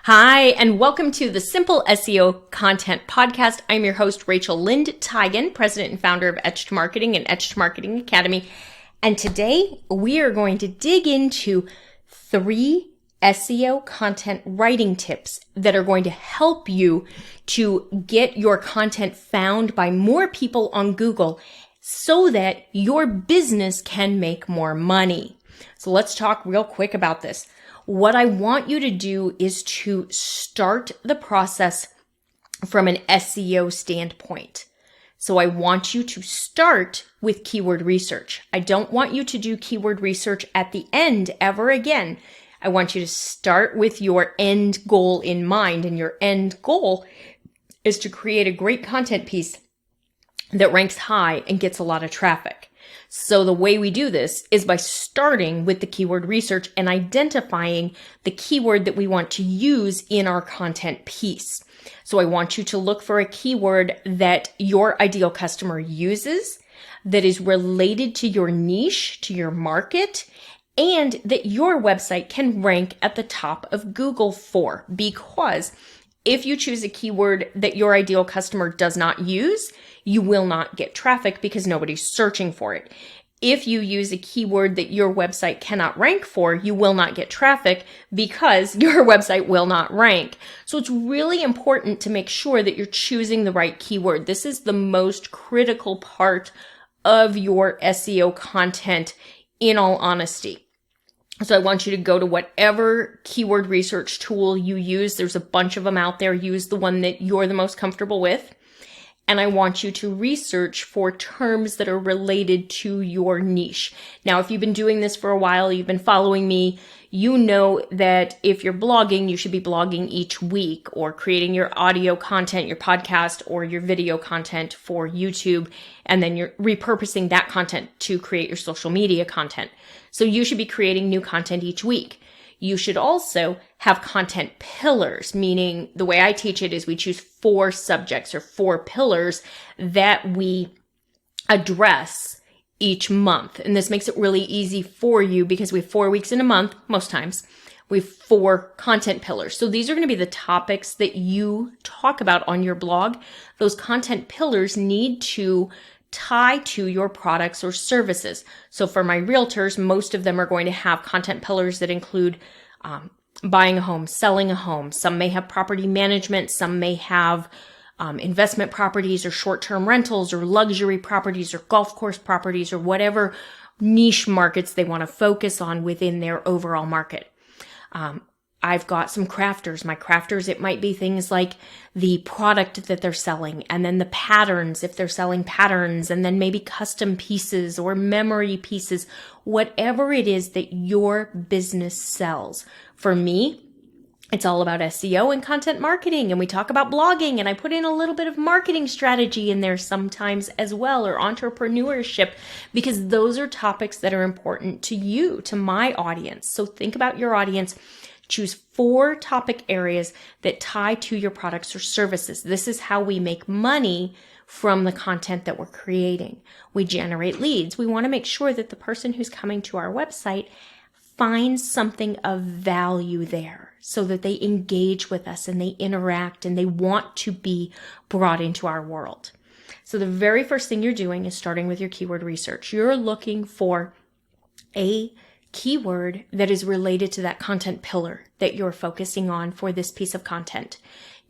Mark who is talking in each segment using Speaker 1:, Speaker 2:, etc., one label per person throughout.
Speaker 1: Hi, and welcome to the Simple SEO Content Podcast. I'm your host, Rachel Lind Teigen, president and founder of Etched Marketing and Etched Marketing Academy. And today we are going to dig into 3 SEO content writing tips that are going to help you to get your content found by more people on Google so that your business can make more money. So let's talk real quick about this. What I want you to do is to start the process from an SEO standpoint. So I want you to start with keyword research. I don't want you to do keyword research at the end ever again. I want you to start with your end goal in mind, and your end goal is to create a great content piece that ranks high and gets a lot of traffic. So the way we do this is by starting with the keyword research and identifying the keyword that we want to use in our content piece. So I want you to look for a keyword that your ideal customer uses, that is related to your niche, to your market, and that your website can rank at the top of Google for. Because if you choose a keyword that your ideal customer does not use, you will not get traffic because nobody's searching for it. If you use a keyword that your website cannot rank for, you will not get traffic because your website will not rank. So it's really important to make sure that you're choosing the right keyword. This is the most critical part of your SEO content, in all honesty. So I want you to go to whatever keyword research tool you use. There's a bunch of them out there. Use the one that you're the most comfortable with. And I want you to research for terms that are related to your niche. Now, if you've been doing this for a while, you've been following me, you know that if you're blogging, you should be blogging each week, or creating your audio content, your podcast, or your video content for YouTube. And then you're repurposing that content to create your social media content. So you should be creating new content each week. You should also have content pillars, meaning the way I teach it is we choose 4 subjects or 4 pillars that we address each month. And this makes it really easy for you because we have 4 weeks in a month, most times. We have 4 content pillars. So these are going to be the topics that you talk about on your blog. Those content pillars need to tie to your products or services. So for my realtors, most of them are going to have content pillars that include buying a home, selling a home. Some may have property management. Some may have investment properties or short-term rentals or luxury properties or golf course properties or whatever niche markets they want to focus on within their overall market. I've got some crafters. My crafters, it might be things like the product that they're selling, and then the patterns, if they're selling patterns, and then maybe custom pieces or memory pieces, whatever it is that your business sells. For me, it's all about SEO and content marketing, and we talk about blogging, and I put in a little bit of marketing strategy in there sometimes as well, or entrepreneurship, because those are topics that are important to you, to my audience. So think about your audience. Choose 4 topic areas that tie to your products or services. This is how we make money from the content that we're creating. We generate leads. We want to make sure that the person who's coming to our website finds something of value there so that they engage with us and they interact and they want to be brought into our world. So the very first thing you're doing is starting with your keyword research. You're looking for a keyword that is related to that content pillar that you're focusing on for this piece of content.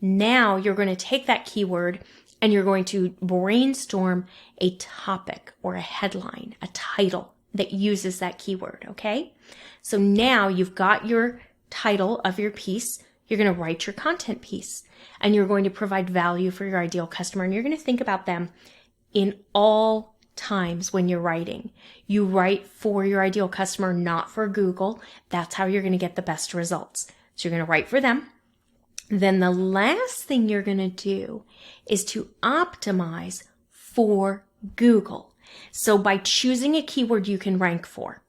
Speaker 1: Now you're going to take that keyword and you're going to brainstorm a topic or a headline, a title that uses that keyword, okay? So now you've got your title of your piece. You're going to write your content piece and you're going to provide value for your ideal customer, and you're going to think about them in all times when you're writing. You write for your ideal customer, not for Google. That's how you're going to get the best results. So you're going to write for them. Then the last thing you're going to do is to optimize for Google. So by choosing a keyword you can rank for,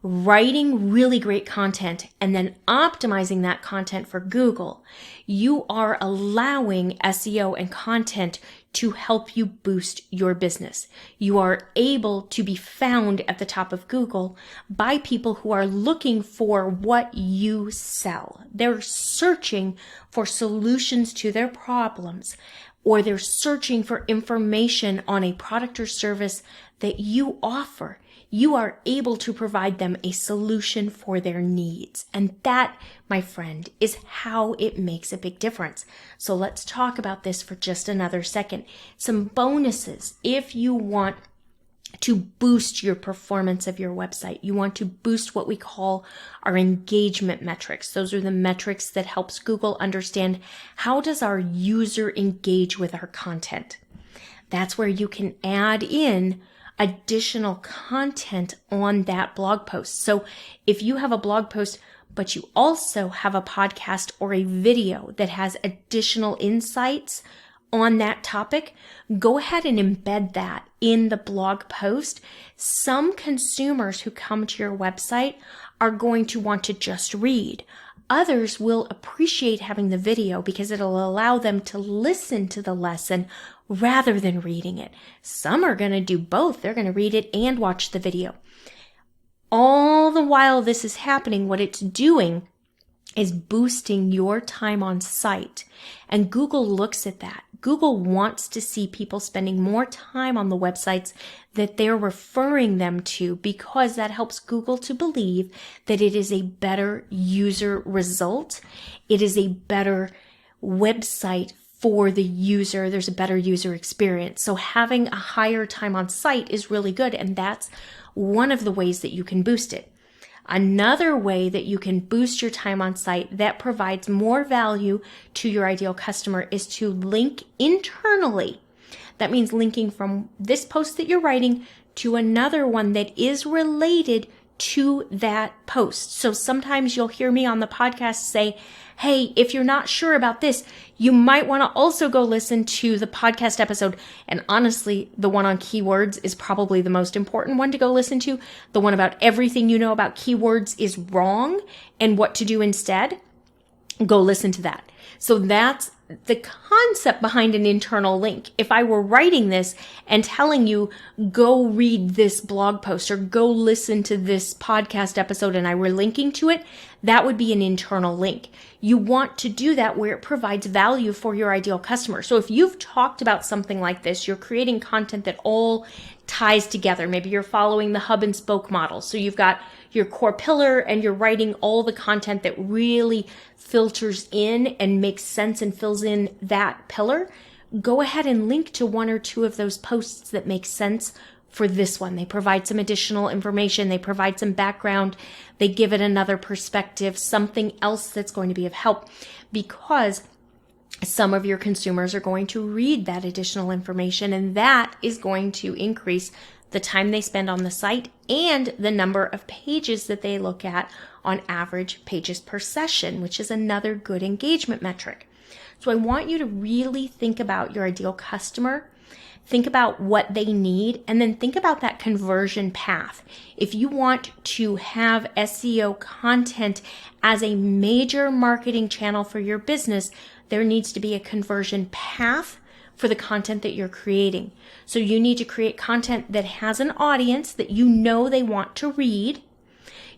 Speaker 1: writing really great content, and then optimizing that content for Google, you are allowing SEO and content to help you boost your business. You are able to be found at the top of Google by people who are looking for what you sell. They're searching for solutions to their problems, or they're searching for information on a product or service that you offer. You are able to provide them a solution for their needs. And that, my friend, is how it makes a big difference. So let's talk about this for just another second. Some bonuses if you want to boost your performance of your website. You want to boost what we call our engagement metrics. Those are the metrics that helps Google understand how does our user engage with our content. That's where you can add in additional content on that blog post. So if you have a blog post, but you also have a podcast or a video that has additional insights on that topic, go ahead and embed that in the blog post. Some consumers who come to your website are going to want to just read. Others will appreciate having the video because it'll allow them to listen to the lesson rather than reading it. Some are going to do both. They're going to read it and watch the video. All the while this is happening, what it's doing is boosting your time on site. And Google looks at that. Google wants to see people spending more time on the websites that they're referring them to, because that helps Google to believe that it is a better user result. It is a better website for the user. There's a better user experience. So having a higher time on site is really good. And that's one of the ways that you can boost it. Another way that you can boost your time on site that provides more value to your ideal customer is to link internally. That means linking from this post that you're writing to another one that is related to that post. So sometimes you'll hear me on the podcast say, hey, if you're not sure about this, you might want to also go listen to the podcast episode. And honestly, the one on keywords is probably the most important one to go listen to. The one about everything you know about keywords is wrong and what to do instead. Go listen to that. So that's the concept behind an internal link. If I were writing this and telling you, go read this blog post or go listen to this podcast episode, and I were linking to it, that would be an internal link. You want to do that where it provides value for your ideal customer. So if you've talked about something like this, you're creating content that all ties together. Maybe you're following the hub and spoke model. So you've got your core pillar and you're writing all the content that really filters in and makes sense and fills in that pillar. Go ahead and link to one or two of those posts that make sense for this one. They provide some additional information. They provide some background. They give it another perspective, something else that's going to be of help, because some of your consumers are going to read that additional information, and that is going to increase the time they spend on the site and the number of pages that they look at on average pages per session, which is another good engagement metric. So I want you to really think about your ideal customer, think about what they need, and then think about that conversion path. If you want to have SEO content as a major marketing channel for your business, there needs to be a conversion path for the content that you're creating. So you need to create content that has an audience that you know they want to read.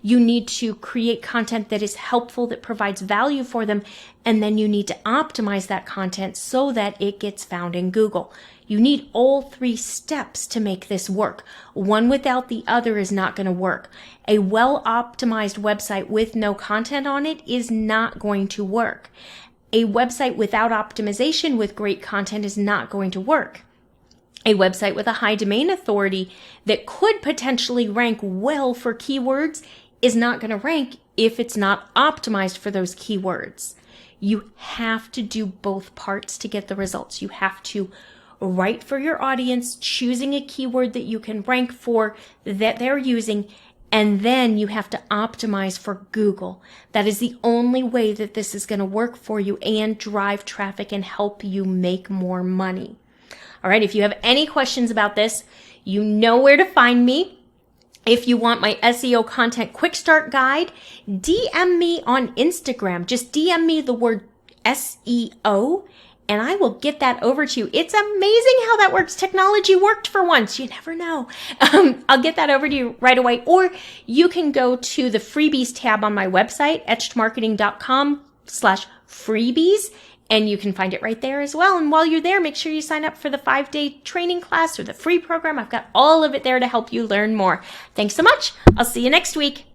Speaker 1: You need to create content that is helpful, that provides value for them, and then you need to optimize that content so that it gets found in Google. You need all three steps to make this work. One without the other is not going to work. A well-optimized website with no content on it is not going to work. A website without optimization with great content is not going to work. A website with a high domain authority that could potentially rank well for keywords is not going to rank if it's not optimized for those keywords. You have to do both parts to get the results. You have to write for your audience, choosing a keyword that you can rank for that they're using, and then you have to optimize for Google. That is the only way that this is going to work for you and drive traffic and help you make more money. All right, if you have any questions about this, you know where to find me. If you want my SEO content quick start guide, DM me on Instagram. Just DM me the word SEO and I will get that over to you. It's amazing how that works. Technology worked for once. You never know. I'll get that over to you right away. Or you can go to the freebies tab on my website, etchedmarketing.com/freebies, and you can find it right there as well. And while you're there, make sure you sign up for the 5-day training class or the free program. I've got all of it there to help you learn more. Thanks so much. I'll see you next week.